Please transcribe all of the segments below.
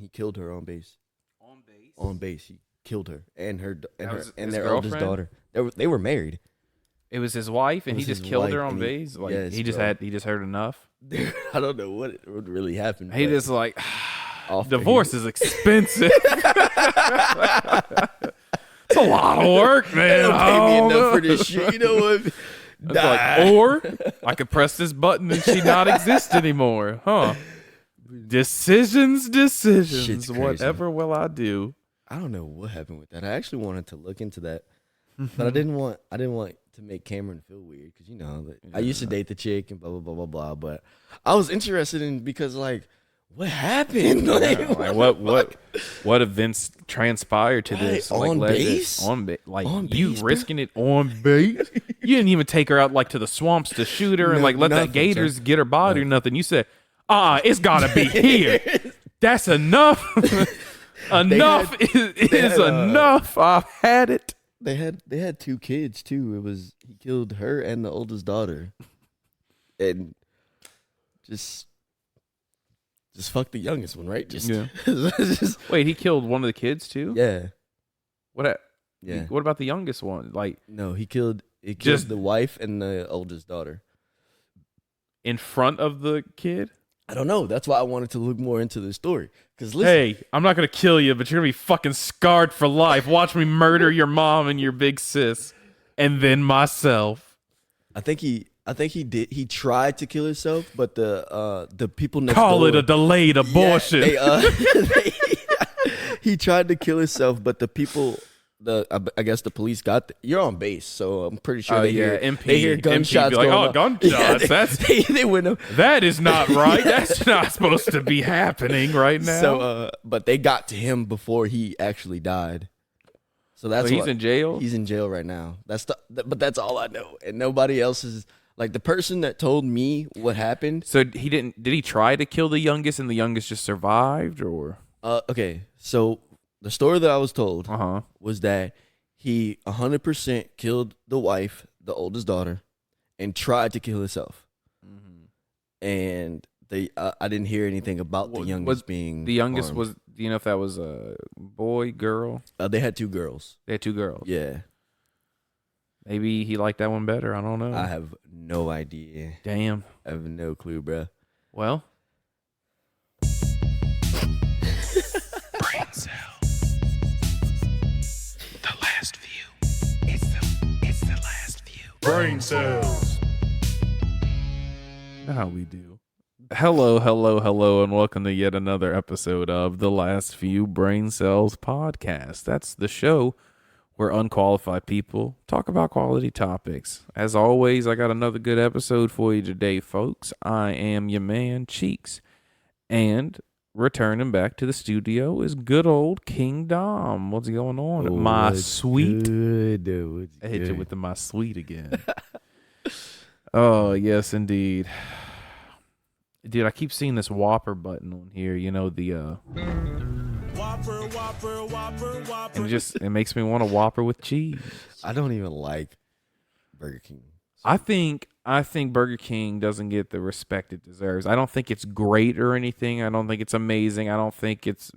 he killed her on base. On base. On base, he killed her and His their oldest daughter. They were married. It was his wife, and he just killed her on base. Like yes, he just heard enough. I don't know what really happened. He just like Off divorce is expensive. It's a lot of work, man. They don't pay me enough for this shit. You know what? Like, or I could press this button and she not exist anymore, huh? Decisions. Shit's crazy. Whatever will I do? I don't know what happened with that. I actually wanted to look into that, but I didn't want to make Cameron feel weird because I used to date the chick and blah blah blah blah blah. But I was interested in because like. What happened? What events transpired to this? Right, on base? On base, like on you base, risking it on base. You didn't even take her out like to the swamps to shoot her and like let that gators get her body or nothing. You said, it's gotta be here. That's enough. Enough is enough. I've had it. They had 2 kids too. He killed her and the oldest daughter, and just fuck the youngest one, right? Wait, he killed one of the kids too? Yeah. What? Yeah. What about the youngest one? Like, no, he killed the wife and the oldest daughter in front of the kid. I don't know. That's why I wanted to look more into the story. Because hey, I'm not gonna kill you, but you're gonna be fucking scarred for life. Watch me murder your mom and your big sis, and then myself. I think he did. He tried to kill himself, but the people next call door, it a delayed abortion. Yeah, he tried to kill himself, but the people, I guess the police got. You're on base, so I'm pretty sure they hear gunshots. Like, going gunshots. Yeah, they went up. That is not right. That's not supposed to be happening right now. So, but they got to him before he actually died. So that's he's in jail. He's in jail right now. But that's all I know, and nobody else is. Like the person that told me what happened. So he didn't. Did he try to kill the youngest, and the youngest just survived, or? Okay. So the story that I was told was that he 100% killed the wife, the oldest daughter, and tried to kill himself. Mm-hmm. And I didn't hear anything about the youngest being. The youngest harmed. was. Do you know if that was a boy, girl? They had 2 girls. They had 2 girls. Yeah. Maybe he liked that one better. I don't know. I have no idea. Damn. I have no clue, bro. Well. Brain cells. The last view. It's the last view. Brain cells. You know how we do. Hello, and welcome to yet another episode of The Last Few Brain Cells podcast. That's the show where unqualified people talk about quality topics. As always, I got another good episode for you today, folks. I am your man, Cheeks. And returning back to the studio is good old KingDom. What's going on? My sweet. Good. I hit you with my sweet again. Oh, yes, indeed. Dude, I keep seeing this Whopper button on here. You know, the... Whopper. And it makes me want a Whopper with cheese. I don't even like Burger King. I think Burger King doesn't get the respect it deserves. I don't think it's great or anything. I don't think it's amazing. I don't think it's...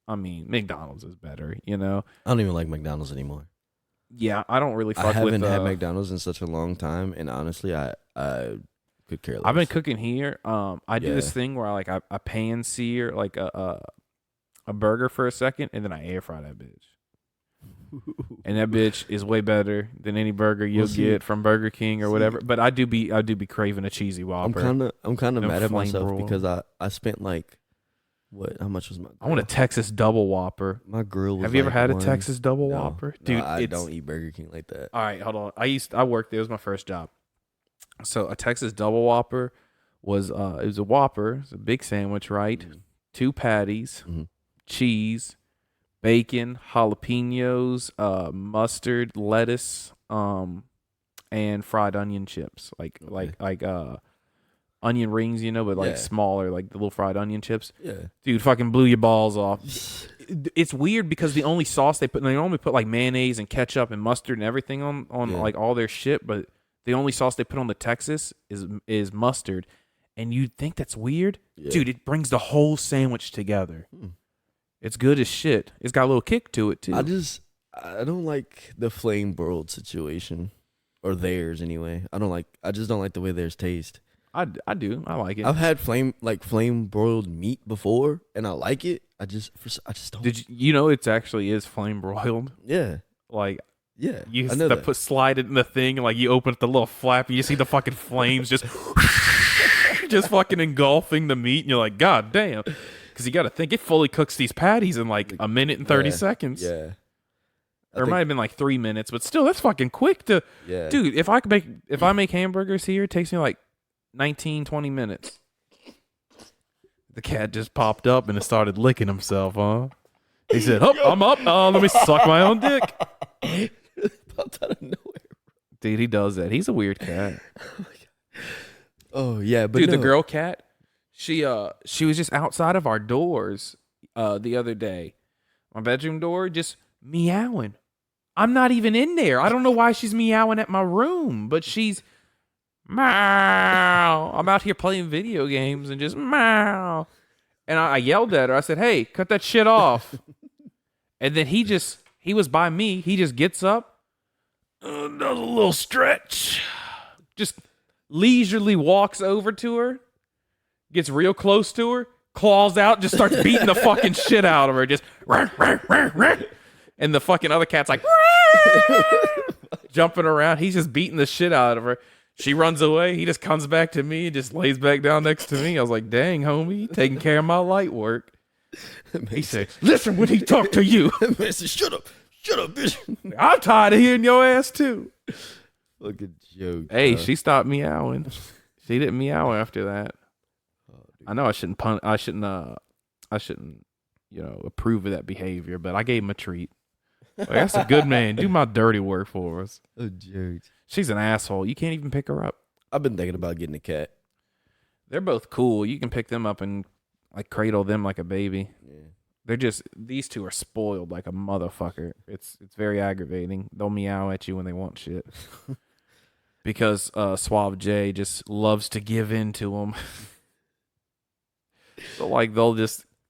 I mean, McDonald's is better, you know? I don't even like McDonald's anymore. Yeah, I don't really fuck with... I haven't had McDonald's in such a long time, and honestly, I could care less. I've been cooking here. I do this thing where I pan sear like a burger for a second, and then I air fry that bitch. And that bitch is way better than any burger you'll get from Burger King or whatever. But I do be craving a cheesy Whopper. I'm kind of mad at myself because I spent like how much was my grill? I want a Texas double Whopper. My grill was Have you ever had a Texas double Whopper? Dude, I don't eat Burger King like that. All right, hold on. I worked there. It was my first job. So a Texas double Whopper was it was a Whopper. It's a big sandwich, right? Mm-hmm. 2 patties, cheese, bacon, jalapenos, mustard, lettuce, and fried onion chips, like onion rings, you know, but like smaller, like the little fried onion chips. Yeah, dude, fucking blew your balls off. It's weird because the only sauce they normally put like mayonnaise and ketchup and mustard and everything on like all their shit, but the only sauce they put on the Texas is mustard, and you'd think that's weird, dude. It brings the whole sandwich together. It's good as shit. It's got a little kick to it too. I don't like the flame broiled situation, or theirs anyway. I just don't like the way theirs taste. I do. I like it. I've had flame broiled meat before, and I like it. I just don't. Did you know it actually is flame broiled? Yeah, Like yeah. you I know that. slide it in the thing, and like you open up the little flap, and you see the fucking flames just just fucking engulfing the meat, and you're like, God damn. Because you got to think it fully cooks these patties in like a minute and 30 seconds. Yeah. Or it might have been like 3 minutes, but still, that's fucking quick to. Yeah. Dude, if I make hamburgers here, it takes me like 19, 20 minutes. The cat just popped up and it started licking himself, huh? He said, "Oh, I'm up. Let me suck my own dick." Popped out of nowhere. Dude, he does that. He's a weird cat. Oh yeah, but Dude, no. the girl cat, she was just outside of our doors the other day. My bedroom door, just meowing. I'm not even in there. I don't know why she's meowing at my room, but she's meow. I'm out here playing video games and just meow. And I yelled at her. I said, "Hey, cut that shit off." And then he was by me. He just gets up, does a little stretch, just leisurely walks over to her, gets real close to her, claws out, just starts beating the fucking shit out of her. Just and the fucking other cat's like jumping around. He's just beating the shit out of her. She runs away. He just comes back to me and just lays back down next to me. I was like, "Dang, homie, you taking care of my light work." He said, "Listen when he talk to you." Man said, "Shut up, bitch." I'm tired of hearing your ass too. Fucking joke. Hey, she stopped meowing. She didn't meow after that. I know I shouldn't approve of that behavior, but I gave him a treat. Like, that's a good man. Do my dirty work for us. Oh, joke. She's an asshole. You can't even pick her up. I've been thinking about getting a cat. They're both cool. You can pick them up and like cradle them like a baby. Yeah. These two are spoiled like a motherfucker. It's very aggravating. They'll meow at you when they want shit. Because Suave J just loves to give in to them. So like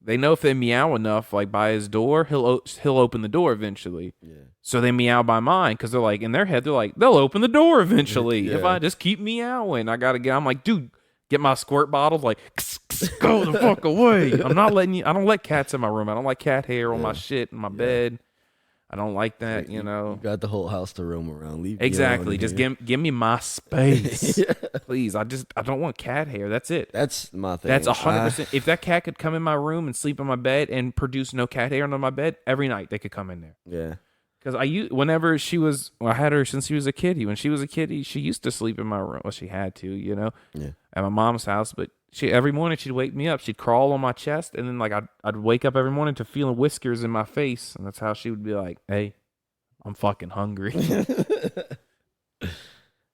they know if they meow enough, like by his door, he'll open the door eventually. Yeah. So they meow by mine because they're like in their head, they're like they'll open the door eventually Yeah. if I just keep meowing. I'm like, dude, get my squirt bottle, like go the fuck away. I'm not letting you. I don't let cats in my room. I don't like cat hair on my shit in my bed. I don't like that. You know, You got the whole house to roam around. Leave me exactly. alone Just here. give me my space, Yeah. please. I don't want cat hair. That's it. That's my thing. That's 100%. If that cat could come in my room and sleep in my bed and produce no cat hair under my bed, every night they could come in there. Yeah. Because whenever I had her since she was a kitty. When she was a kitty, she used to sleep in my room. Well, she had to, Yeah. at my mom's house. But every morning she'd wake me up. She'd crawl on my chest, and then like I'd wake up every morning to feeling whiskers in my face, and that's how she would be like, "Hey, I'm fucking hungry."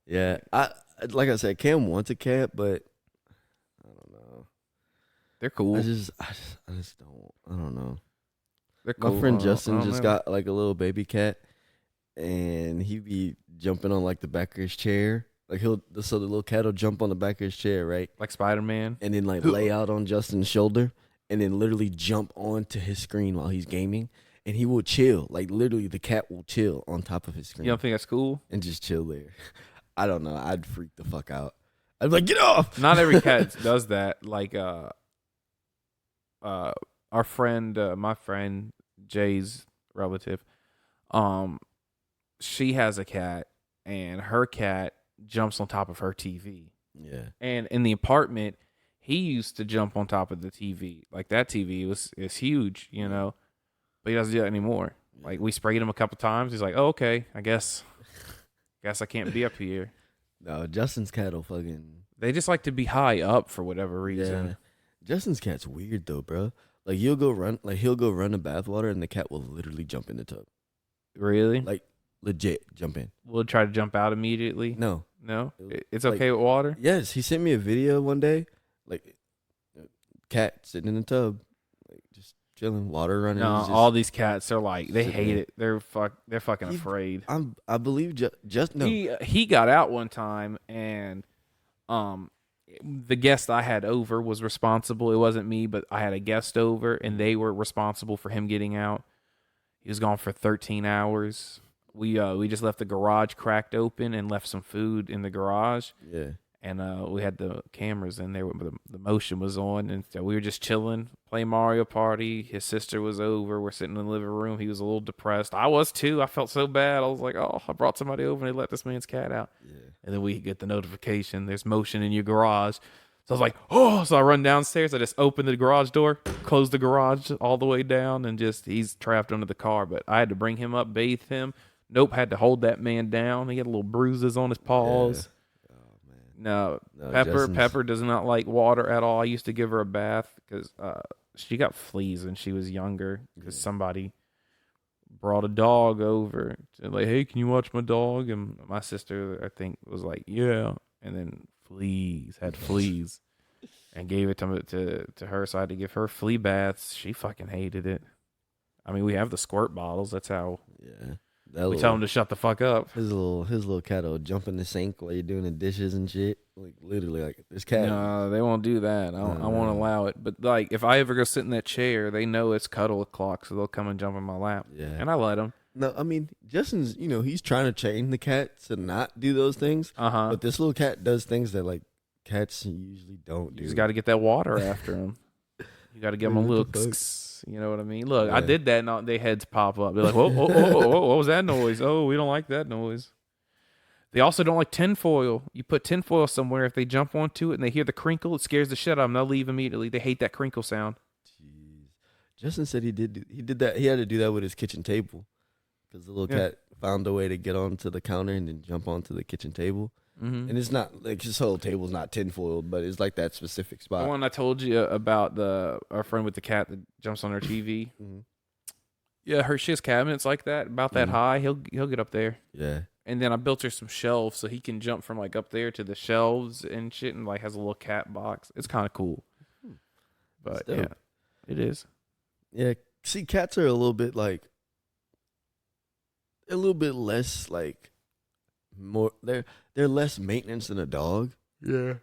Yeah. Like I said, Cam wants a cat, but I don't know. They're cool. I just don't. I don't know. They're cool. My friend I Justin don't just know. got like a little baby cat, and he be jumping on like the back of his chair. Like so the little cat will jump on the back of his chair, right? Like Spider-Man. And then like lay out on Justin's shoulder, and then literally jump onto his screen while he's gaming. And he will chill. Like literally, the cat will chill on top of his screen. You don't think that's cool? And just chill there. I don't know. I'd freak the fuck out. I'd be like, get off. Not every cat does that. Like our friend, my friend Jay's relative, she has a cat, and her cat jumps on top of her TV. Yeah. And in the apartment, he used to jump on top of the TV. Like that TV is huge, but he doesn't do that anymore. Like we sprayed him a couple times. He's like, "Oh, okay, I guess I can't be up here." No, Justin's cat will fucking. They just like to be high up for whatever reason. Yeah. Justin's cat's weird though, bro. Like he'll go run the bathwater, and the cat will literally jump in the tub. Really? Like legit jump in. We'll try to jump out immediately. No. It's Like- okay with water. Yes, he sent me a video one day, like cat sitting in the tub, like just chilling, water running. No, He's just- all these cats are like they sitting hate there. it. They're fucking He- afraid. I believe just no. He got out one time and the guest I had over was responsible. It wasn't me, but I had a guest over, and they were responsible for him getting out. He was gone for 13 hours. We just left the garage cracked open and left some food in the garage. Yeah. And we had the cameras in there. The motion was on, and so we were just chilling, playing Mario Party. His sister was over. We're sitting in the living room. He was a little depressed. I was too. I felt so bad. I was like, oh, I brought somebody over, and they let this man's cat out. Yeah. And then we get the notification. There's motion in your garage. So I was like, oh. So I run downstairs. I just open the garage door, close the garage all the way down, and just he's trapped under the car. But I had to bring him up, bathe him. Nope, had to hold that man down. He had little bruises on his paws. Yeah. No, No, Pepper does not like water at all. I used to give her a bath because she got fleas when she was younger because somebody brought a dog over. Like, hey, can you watch my dog? And my sister, I think, was like, yeah. And then had fleas, and gave it to her. So I had to give her flea baths. She fucking hated it. I mean, we have the squirt bottles. That's how we tell him to shut the fuck up. His little cat will jump in the sink while you're doing the dishes and shit. Like literally, like this cat. No, they won't do that. I won't allow it. But like, if I ever go sit in that chair, they know it's cuddle o'clock, so they'll come and jump in my lap. Yeah, and I let them. No, I mean Justin's. He's trying to train the cat to not do those things. But this little cat does things that like cats usually don't do. You just got to get that water after him. You got to give them a little. You know what I mean? Look, I did that, and their heads pop up. They're like, whoa, what was that noise? Oh, we don't like that noise. They also don't like tinfoil. You put tinfoil somewhere, if they jump onto it and they hear the crinkle, it scares the shit out of them. They'll leave immediately. They hate that crinkle sound. Jeez. Justin said he did that. He had to do that with his kitchen table because the little cat found a way to get onto the counter and then jump onto the kitchen table. Mm-hmm. And it's not like his whole table's not tinfoiled, but it's like that specific spot. The one I told you about, our friend with the cat that jumps on her TV. Mm-hmm. Yeah, she has cabinets like that, about that high. He'll get up there. Yeah. And then I built her some shelves so he can jump from like up there to the shelves and shit, and like has a little cat box. It's kind of cool. But yeah, it is. Yeah. See, cats are a little bit less like more. They're less maintenance than a dog. Yeah.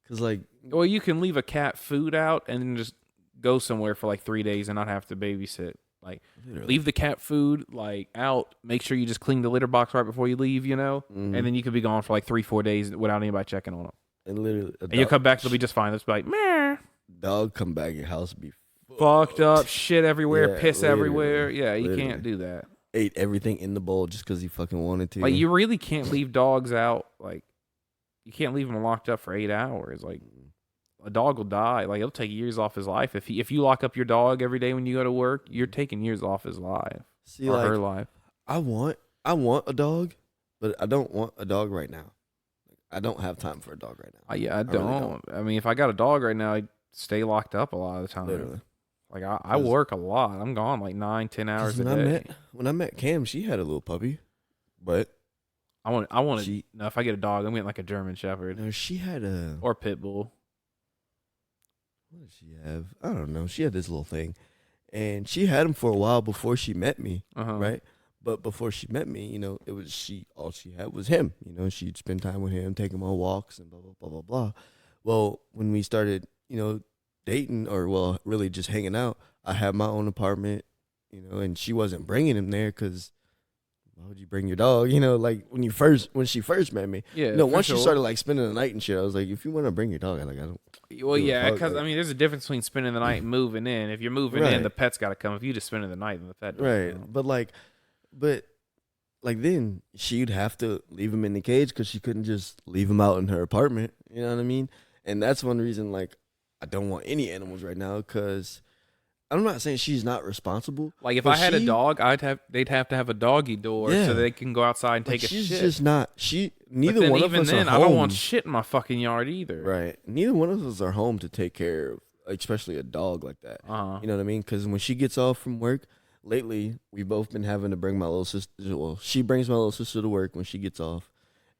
Cause like, well, you can leave a cat food out and then just go somewhere for like 3 days and not have to babysit. Like, leave the cat food like out. Make sure you just clean the litter box right before you leave, and then you could be gone for like 3-4 days without anybody checking on them. And literally, and you come back, it'll be just fine. It's like, meh. Dog come back, your house be fucked up, shit everywhere, piss everywhere. Yeah, you can't do that. Ate everything in the bowl just because he fucking wanted to. Like, you really can't leave dogs out. Like, you can't leave them locked up for 8 hours. Like, a dog will die. Like, it'll take years off his life. If you lock up your dog every day when you go to work, you're taking years off his life. See, or like, her life. I want a dog, but I don't want a dog right now. I don't have time for a dog right now. Yeah, I don't. Really don't. I mean, if I got a dog right now, I'd stay locked up a lot of the time. Literally. Like, I work a lot. I'm gone like 9-10 hours a day. When I met Cam, she had a little puppy, but I want to. No, if I get a dog, I'm getting like a German Shepherd. No, she had a or Pit Bull. What did she have? I don't know. She had this little thing, and she had him for a while before she met me, right? But before she met me, it was all she had was him. She'd spend time with him, take him on walks, and blah blah blah blah blah. Well, when we started, dating, or really just hanging out, I had my own apartment, and she wasn't bringing him there because why would you bring your dog? Like when she first met me. Yeah. Once she started like spending the night and shit, I was like, if you want to bring your dog, I don't. Well, yeah, because I mean, there's a difference between spending the night and moving in. If you're moving in, the pet's got to come. If you just spending the night, then the pet doesn't come. But then she'd have to leave him in the cage because she couldn't just leave him out in her apartment. You know what I mean? And that's one reason like I don't want any animals right now because. I'm not saying she's not responsible. Like if I had a dog, they'd have to have a doggy door so they can go outside and take a shit. She's just not. Neither one of us are home. I don't want shit in my fucking yard either. Right. Neither one of us are home to take care of, especially a dog like that. You know what I mean? Because when she gets off from work, lately we've both been having to bring my little sister. Well, she brings my little sister to work when she gets off,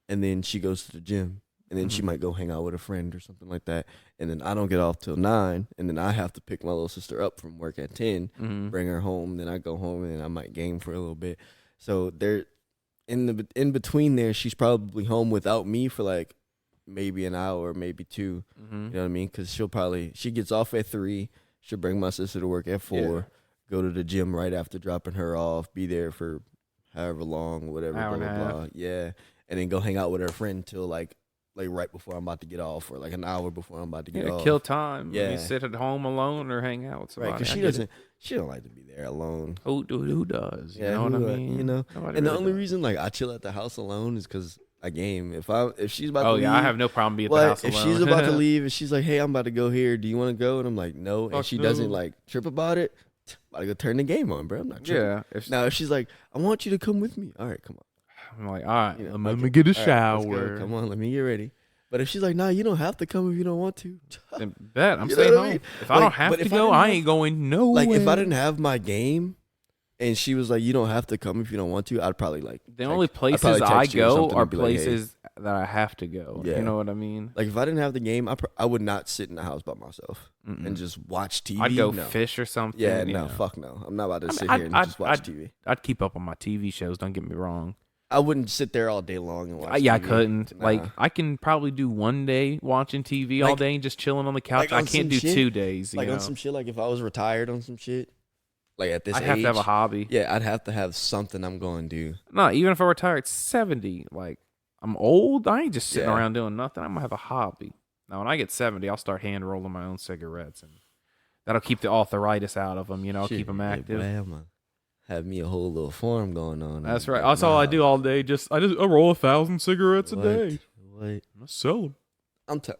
and then she goes to the gym. And then she might go hang out with a friend or something like that. And then I don't get off till 9. And then I have to pick my little sister up from work at 10, bring her home. Then I go home and then I might game for a little bit. So in between there, she's probably home without me for like maybe an hour, maybe 2. Mm-hmm. You know what I mean? Because she gets off at 3. She'll bring my sister to work at 4. Yeah. Go to the gym right after dropping her off. Be there for however long, whatever. Hour blah, and a blah, half. blah. Yeah, and then go hang out with her friend till like right before I'm about to get off, or like an hour before I'm about to get off. Kill time. Yeah. You sit at home alone or hang out with somebody. Right, because she don't like to be there alone. Who does? You Yeah, know what I mean? You know, Nobody and the really only does. reason like I chill at the house alone is because I game. If she's about Oh to yeah, leave, I have no problem being at the like, house if alone. she's about to leave and she's like, "Hey, I'm about to go here. Do you want to go?" And I'm like, "No," and Fuck she no. doesn't like trip about it. About to go turn the game on, bro. I'm not tripping. Yeah. Now if she's like, "I want you to come with me," all right, come on. I'm like, all right, You know, let okay. me get a All right, let's go. shower. Come on, let me get ready. But if she's like, "Nah, you don't have to come if you don't want to." Then bet I'm You know staying what I home. mean? If I Like, don't have but to if I go, didn't I have- ain't going nowhere. Like if I didn't have my game, and she was like, "You don't have to come if you don't want to," I'd probably like. The only places probably I text you or go something are and be like, hey. places that I have to go. Yeah. You know what I mean? Like if I didn't have the game, I would not sit in the house by myself and just watch TV. I'd go No. fish or something. Yeah, you no, know. fuck no. I'm not about to I mean, sit I'd- here and I'd- just watch I'd- TV. I'd keep up on my TV shows. Don't get me wrong. I wouldn't sit there all day long and watch. Yeah, I TV. couldn't. Nah. Like, I can probably do one day watching TV all Like- day and just chilling on the couch. like I on can't some do shit, 2 days. You like know? on some shit. Like if I was retired on some shit, like at this I'd age, have to have a hobby. Yeah, I'd have to have something I'm going to do. No, even if I retire at 70, like, I'm old. I ain't just sitting Yeah. around doing nothing. I'm going to have a hobby. Now, when I get 70, I'll start hand rolling my own cigarettes. And that'll keep the arthritis out of them. You know, I'll Shit, keep them yeah, active. boy, I'm gonna have me a whole little farm going on. That's in right. my That's all I do house. all day. I roll 1,000 cigarettes a day. What? I sell them.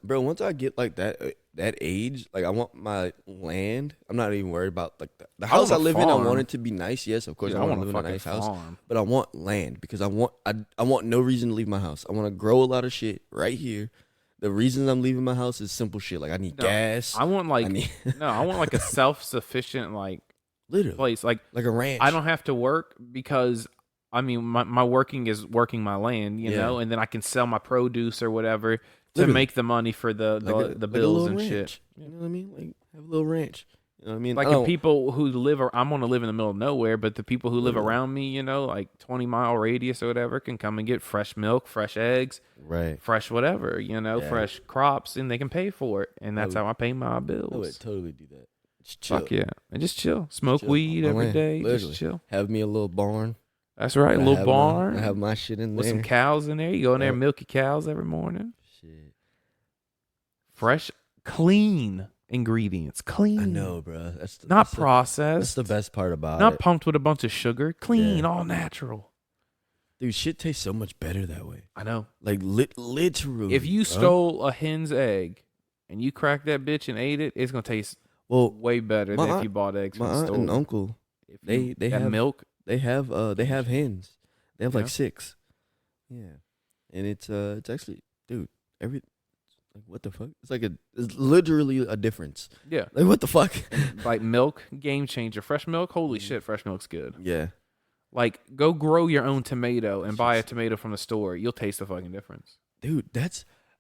Bro, once I get like that age, like I want my land. I'm not even worried about like the house I want a live in. I farm. want it to be nice. Yes, of course, Yeah, I want to live in a fucking nice house. farm. But I want land because I want no reason to leave my house. I want to grow a lot of shit right here. The reason I'm leaving my house is simple shit. Like I need gas. I want like need- I want like a self-sufficient like Literally place. Like like a ranch. I don't have to work because I mean my working is working my land, you Yeah. know, and then I can sell my produce or whatever to Literally. make the money for the like a bills little and ranch. shit. You know what I mean? Like have a little ranch. You know what I mean? Like I the don't- people who live, I'm gonna live in the middle of nowhere, but the people who live Literally. around me, you know, like 20-mile radius or whatever, can come and get fresh milk, fresh eggs, right. fresh whatever, you know, Yeah. fresh crops, and they can pay for it, and that's would- how I pay my I would bills. totally do that. Just chill. Fuck yeah, and just chill, smoke Chill. weed On my every land. day, Literally. just chill. Have me a little barn. That's right, a I little have barn I have my shit in with there. some cows in there. You go in there, Yep. and milk your cows every morning. Shit. Fresh, clean ingredients, clean. I know, bro. That's not that's processed, the best part about not it. pumped with a bunch of sugar. Clean, Yeah. all natural. Dude, shit tastes so much better that way. I know. Like literally. If you bro. stole a hen's egg and you cracked that bitch and ate it, it's gonna taste well, way better my than if aunt- you bought eggs my from the aunt store. and uncle, If they- you- they that have- milk. they have hens. They have Yeah. like 6. Yeah. And it's actually, dude, like what the fuck? It's literally a difference. Yeah, Like what the fuck? like milk, game changer. Fresh milk, Mm. holy shit, fresh milk's good. Yeah. Like, go grow your own tomato and buy a tomato from the store. You'll taste the fucking difference. Dude,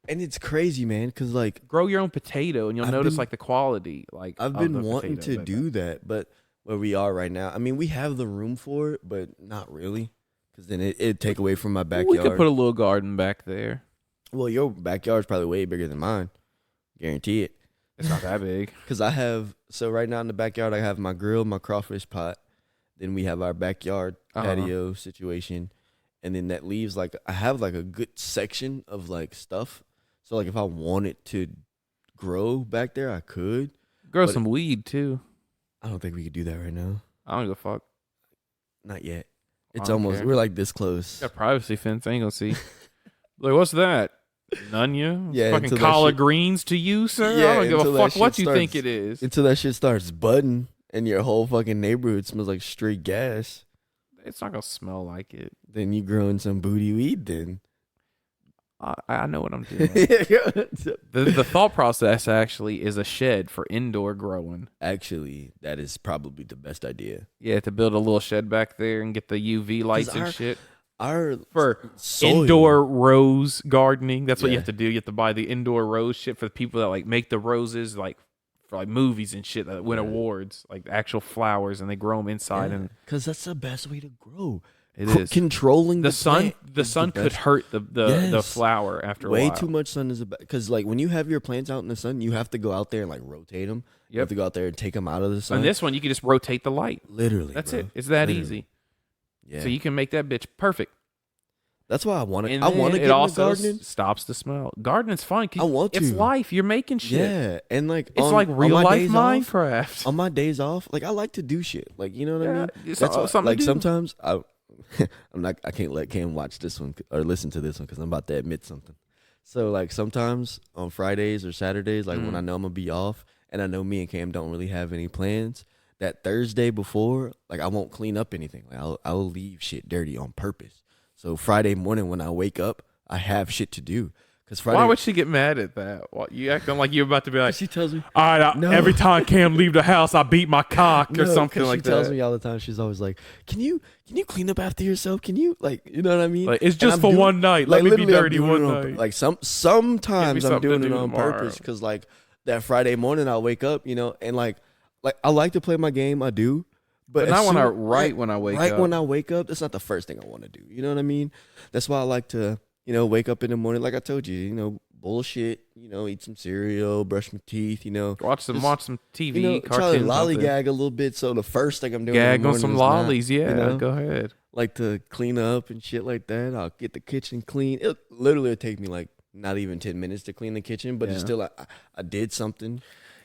and it's crazy, man, cuz like Grow your own potato and you'll I've notice been- like the quality. Like I've of been the wanting potato, to do that, but where we are right now, I mean, we have the room for it, but not really, because then it'd take away from my We backyard. could put a little garden back there. Well, your backyard's probably way bigger than mine, guarantee it. It's not that big. Because so right now in the backyard, I have my grill, my crawfish pot. Then we have our backyard patio situation, and then that leaves I have like a good section of like stuff. So like if I wanted to grow back there, I could. Grow But- some weed too. I don't think we could do that right now. I don't give a fuck. Not yet. I It's don't almost care. we're like this close. Got privacy fence. I ain't gonna see. Like, what's that? None you? Yeah, Fucking until that collard shit- greens to you, sir? Yeah, I don't give until a that fuck shit what you think starts- it is. Until that shit starts budding and your whole fucking neighborhood smells like straight gas, It's not gonna smell like it. then you growing some booty weed then. I know what I'm doing. The thought process actually is a shed for indoor growing. Actually, that is probably the best idea. Yeah, to build a little shed back there and get the UV lights and our- shit. Our For soil, indoor rose gardening. That's what you Yeah. have to do. You have to buy the indoor rose shit for the people that like make the roses like for like movies and shit that win Right. awards, like actual flowers, and they grow them inside. And because that's the best way to grow. It is. controlling The sun. plant The is sun could best. hurt the Yes. flower after a Way while. too much sun is because like when you have your plants out in the sun, you have to go out there and like rotate them. You have Yep. to go out there and take them out of the sun. On this one, you can just rotate the light. Literally, That's bro. it. It's that Literally. easy. Yeah. So you can make that bitch perfect. That's why I want to. And I want to then get it into also gardening. stops the smell. Gardening's fun. 'Cause I want It's to. life. You're making shit. Yeah, and like It's on- like on real my life days off- Minecraft. on my days off, like I like to do shit. Like you know what I mean? it's That's why, something like to do. sometimes I I can't let Cam watch this one or listen to this one because I'm about to admit something. So like sometimes on Fridays or Saturdays, like when I know I'm gonna be off and I know me and Cam don't really have any plans, that Thursday before, like I won't clean up anything. Like I'll leave shit dirty on purpose. So Friday morning when I wake up, I have shit to do. Cause Friday, Why would she get mad at that? What, you acting like you're about to be like, she tells me all right, No. every time Cam leave the house, I beat my cock or No, something 'cause like she tells that. me all the time. She's always like, "Can you clean up after yourself? Can you like you know what I mean? Like, it's And just I'm for doing- one night. Let me be literally, I'm dirty doing one it on- night. Like sometimes I'm something to doing it do on tomorrow. purpose because like that Friday morning I'll wake up, you know, and like I like to play my game. I do, But as not when soon- when I wake right up. when I wake up, that's not the first thing I want to do. You know what I mean? That's why I like to wake up in the morning. Like I told you, bullshit. Eat some cereal, brush my teeth. watch some TV, try to cartoons, something. lollygag a little bit. So the first thing I'm doing, in Gag the on morning some is not, lollies. Yeah, you know, go ahead. like to clean up and shit like that. I'll get the kitchen clean. It literally would take me like not even 10 minutes to clean the kitchen, but it's Yeah. still I did something.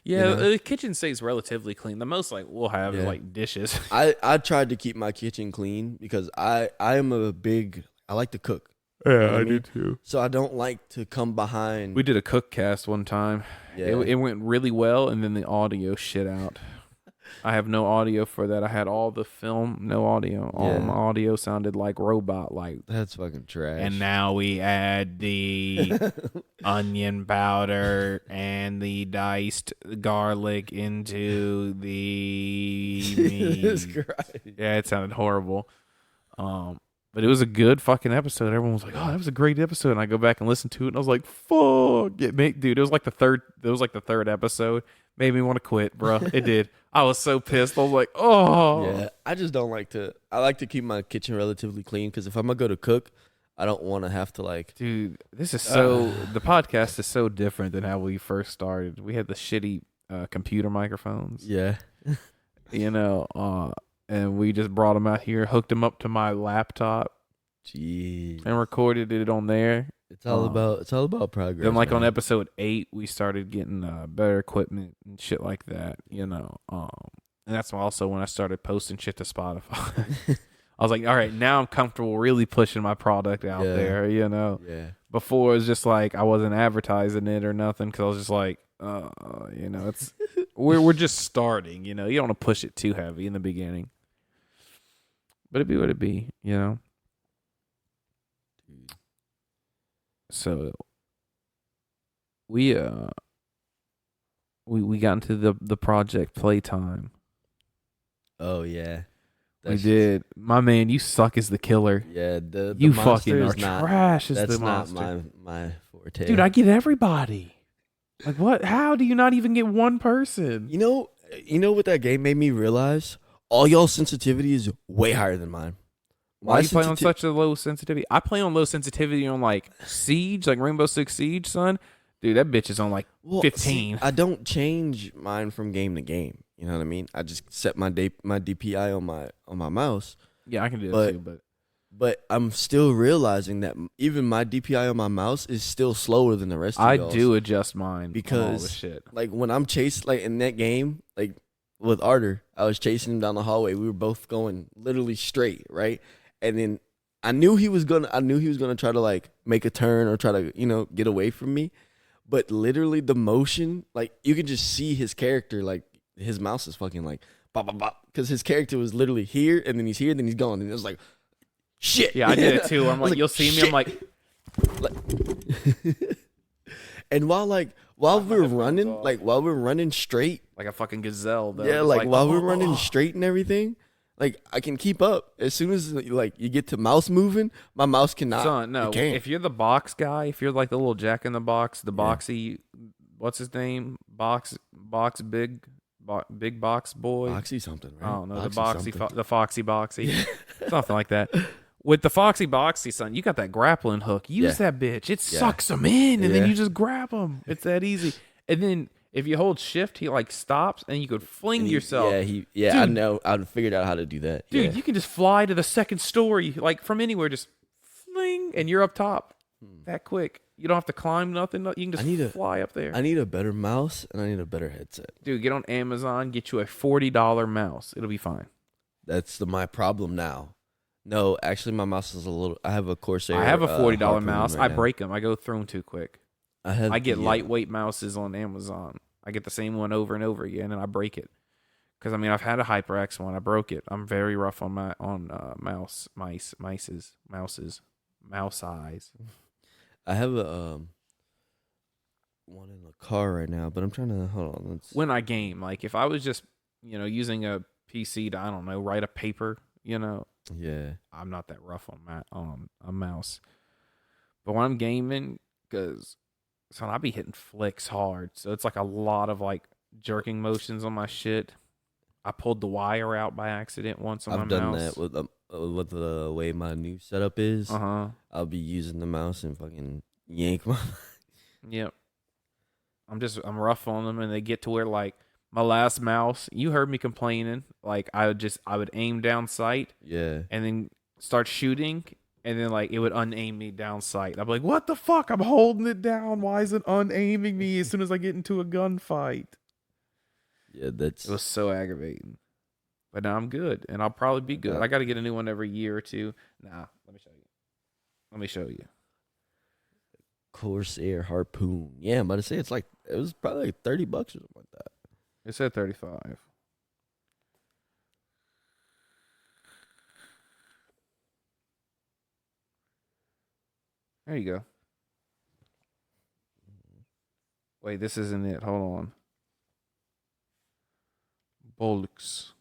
Yeah, you know? the kitchen stays relatively clean. The most like we'll have is Yeah. like dishes. I tried to keep my kitchen clean because I am I like to cook. Yeah, I do too. So I don't like to come behind. We did a cook cast one time. Yeah. It went really well, and then the audio shit out. I have no audio for that. I had all the film, no audio. All Yeah. my audio sounded like robot, like. That's fucking trash. And now we add the onion powder and the diced garlic into the Jesus meat. Christ. Yeah, it sounded horrible. But it was a good fucking episode. Everyone was like, "Oh, that was a great episode." And I go back and listen to it, and I was like, "Fuck it, dude!" It was like the third episode. Made me want to quit, bro. It did. I was so pissed. I was like, "Oh, Yeah, I just don't like to. I like to keep my kitchen relatively clean because if I'm gonna go to cook, I don't want to have to like. dude, this is so." The podcast is so different than how we first started. We had the shitty computer microphones, Yeah. and we just brought them out here, hooked them up to my laptop, Jeez. and recorded it on there. It's all about progress. Then, like on man. episode 8, we started getting better equipment and shit like that, And that's also when I started posting shit to Spotify. I was like, all right, now I'm comfortable really pushing my product out Yeah. there, Yeah. Before it was just like I wasn't advertising it or nothing because I was just like, it's we're just starting, You don't want to push it too heavy in the beginning, but it be what it be, So we got into the project Playtime. Oh yeah. We did. My man, you suck as the killer. Yeah. The You monster fucking are is not, trash as That's the not monster. my forte. Dude, I get everybody. Like what? How do you not even get one person? You know what that game made me realize? All y'all sensitivity is way higher than mine. Why My are you playing on sensitivity- such a low sensitivity? I play on low sensitivity on like Siege, like Rainbow Six Siege, son. Dude, that bitch is on like Well, 15. See, I don't change mine from game to game. You know what I mean? I just set my DPI on my mouse. Yeah, I can do but- that too, But I'm still realizing that even my DPI on my mouse is still slower than the rest of I y'all's. do adjust mine on all the Because shit. like when I'm chasing like in that game, like with Arter, I was chasing him down the hallway. We were both going literally straight, right? And then I knew he was gonna try to like make a turn or try to, get away from me. But literally the motion, like you can just see his character, like his mouse is fucking like bop bop bop. Because his character was literally here and then he's here, then he's gone. And it was like shit. Yeah, I did it too. I'm I was like, you'll see me. shit. I'm like, And while we're running straight, like a fucking gazelle. Though. yeah, It's like while we're oh. running straight and everything, like I can keep up. As soon as like you get to mouse moving, my mouse cannot. Son, no. it can't. If you're the box guy, if you're like the little Jack in the Box, the boxy, what's his name? Big box boy. Boxy something, right? I don't know, Boxy something. the foxy boxy, something like that. With the Foxy Boxy, son, you got that grappling hook. Use that bitch. It sucks them in, and then you just grab them. It's that easy. And then if you hold shift, he like stops, and you could fling yourself. Dude, I know. I figured out how to do that. Dude, you can just fly to the second story, like from anywhere, just fling, and you're up top that quick. You don't have to climb nothing. You can just fly up there. I need a better mouse, and I need a better headset. Dude, get on Amazon, get you a $40 mouse. It'll be fine. That's my problem now. No, actually, my mouse is a little. I have a Corsair. I have a $40 Harpoon mouse. right I now. break them. I go through them too quick. I get yeah. lightweight mouses on Amazon. I get the same one over and over again, and I break it. Because I mean, I've had a HyperX one. I broke it. I'm very rough on mouse eyes. I have a one in the car right now, but I'm trying to hold on. When I game, like if I was just using a PC to write a paper, Yeah. I'm not that rough on a mouse. But when I'm gaming, because I be hitting flicks hard, so it's like a lot of like jerking motions on my shit. I pulled the wire out by accident once on my mouse. I've done that with the way my new setup is. I'll be using the mouse and fucking yank my. Yep. I'm rough on them, and they get to where like my last mouse. You heard me complaining. Like I would aim down sight. Yeah. And then start shooting, and then like it would unaim me down sight. I'm like, what the fuck? I'm holding it down. Why is it unaiming me as soon as I get into a gunfight? Yeah, it was so aggravating. But now I'm good, and I'll probably be good. I got to get a new one every year or two. Nah, let me show you. Corsair Harpoon. Yeah, I'm about to say it was probably like $30 or something like that. It said 35. There you go. Wait, this isn't it. Hold on. Bollocks.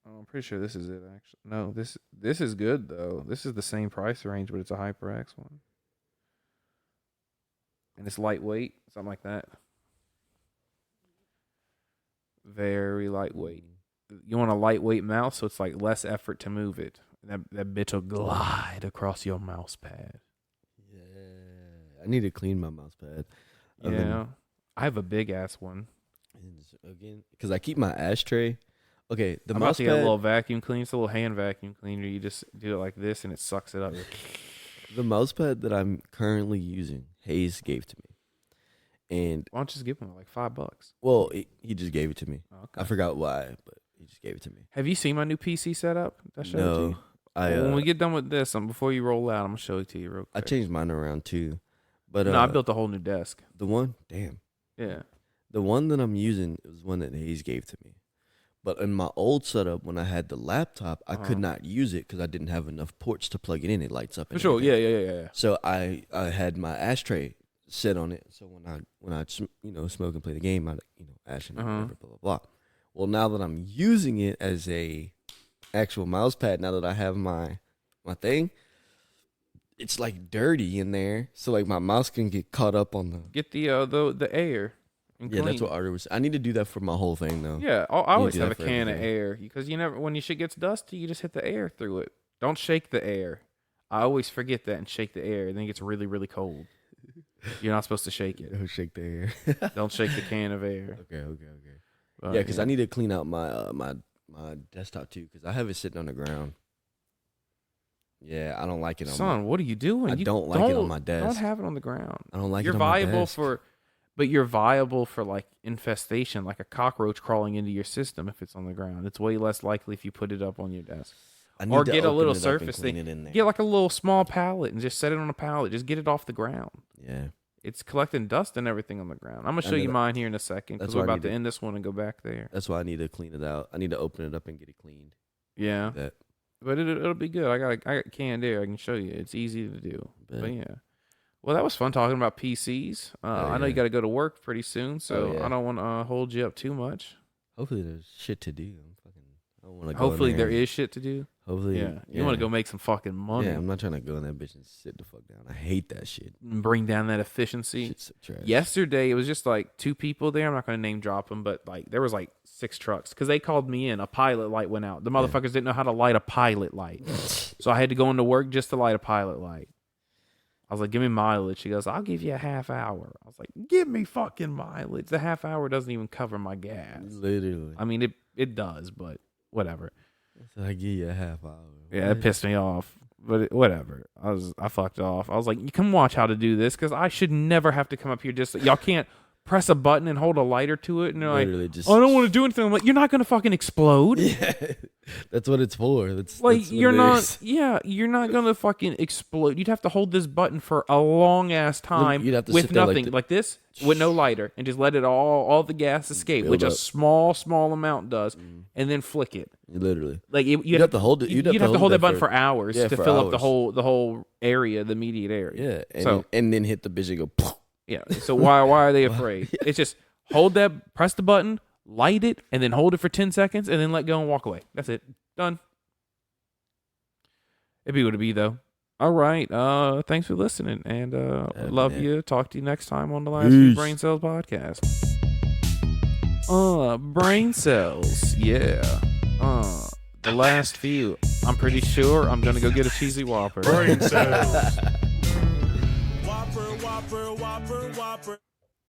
Oh, I'm pretty sure this is it, actually. No, this is good, though. This is the same price range, but it's a HyperX one. And it's lightweight, something like that. Very lightweight. You want a lightweight mouse, so it's like less effort to move it. That bitch will glide across your mouse pad. Yeah, I need to clean my mouse pad. I have a big ass one. Again, because I keep my ashtray. Okay, I'm about to get a little vacuum cleaner. It's a little hand vacuum cleaner. You just do it like this, and it sucks it up. The mouse pad that I'm currently using, Hayes gave to me. And why don't you just give him like $5? Well, he just gave it to me. Okay. I forgot why, but he just gave it to me. Have you seen my new PC setup? I showed it to you. When we get done with this, before you roll out, I'm gonna show it to you real quick. I changed mine around too, but I built a whole new desk. The one, damn. Yeah. The one that I'm using was one that Hayes gave to me. But in my old setup, when I had the laptop, I could not use it because I didn't have enough ports to plug it in. It lights up. For sure, yeah. So I had my ashtray sit on it. So when I smoke and play the game, I ash and whatever, blah blah blah. Well, now that I'm using it as a actual mouse pad, now that I have my thing, it's like dirty in there. So like my mouse can get caught up on the air. Yeah, that's what Arthur was. I need to do that for my whole thing though. Yeah, I always have a can of air because when your shit gets dusty, you just hit the air through it. Don't shake the air. I always forget that and shake the air, and then it gets really, really cold. You're not supposed to shake it. Don't shake the air. Don't shake the can of air. Okay. But, yeah, because I need to clean out my my desktop too because I have it sitting on the ground. Yeah, I don't like it. What are you doing? I don't like it on my desk. Don't have it on the ground. I don't like it on my desk. But you're viable for like infestation, like a cockroach crawling into your system if it's on the ground. It's way less likely if you put it up on your desk. Or get a little surface thing. Get like a little small pallet and just set it on a pallet. Just get it off the ground. Yeah. It's collecting dust and everything on the ground. I'm going to show you mine here in a second because we're about to end this one and go back there. That's why I need to clean it out. I need to open it up and get it cleaned. Yeah. But it'll be good. I got canned air. I can show you. It's easy to do. But yeah. Well, that was fun talking about PCs. I know you got to go to work pretty soon, so I don't want to hold you up too much. Hopefully there's shit to do. I don't want to. Hopefully there is shit to do. Hopefully, Yeah. You want to go make some fucking money. Yeah, I'm not trying to go in that bitch and sit the fuck down. I hate that shit. And bring down that efficiency. Shit's so trash. Yesterday, it was just like 2 people there. I'm not going to name drop them, but like there was like 6 trucks because they called me in. A pilot light went out. The motherfuckers didn't know how to light a pilot light. So I had to go into work just to light a pilot light. I was like, give me mileage. She goes, I'll give you a half hour. I was like, give me fucking mileage. The half hour doesn't even cover my gas. Literally. I mean, it does, but whatever. So I give you a half hour. Yeah, it pissed me off. But whatever. I fucked off. I was like, you can watch how to do this because I should never have to come up here just y'all can't press a button and hold a lighter to it and they're Literally like, just, I don't want to do anything. I'm like, you're not gonna fucking explode. Yeah, that's what it's for. That's Like that's what you're it not is. you're not gonna fucking explode. You'd have to hold this button for a long ass time You'd have to with sit there nothing like this with no lighter and just let it all the gas escape, Build which a up. small amount does, and then flick it. Literally. Like You'd have to hold it. You'd have to hold that button for hours yeah, to for fill up the hours. whole area, the immediate area. Yeah, So and then hit the bitch and go. Poof. yeah. So why are they afraid? It's just hold that, press the button, light it, and then hold it for 10 seconds, and then let go and walk away. That's it. Done. It'd be what it be though. All right. Thanks for listening, and love man. you. Talk to you next time on the Last Few Brain Cells podcast. Brain cells. Yeah. The last few. I'm pretty sure I'm gonna go get a cheesy Whopper. Brain cells. Whopper, Whopper, Whopper, Whopper.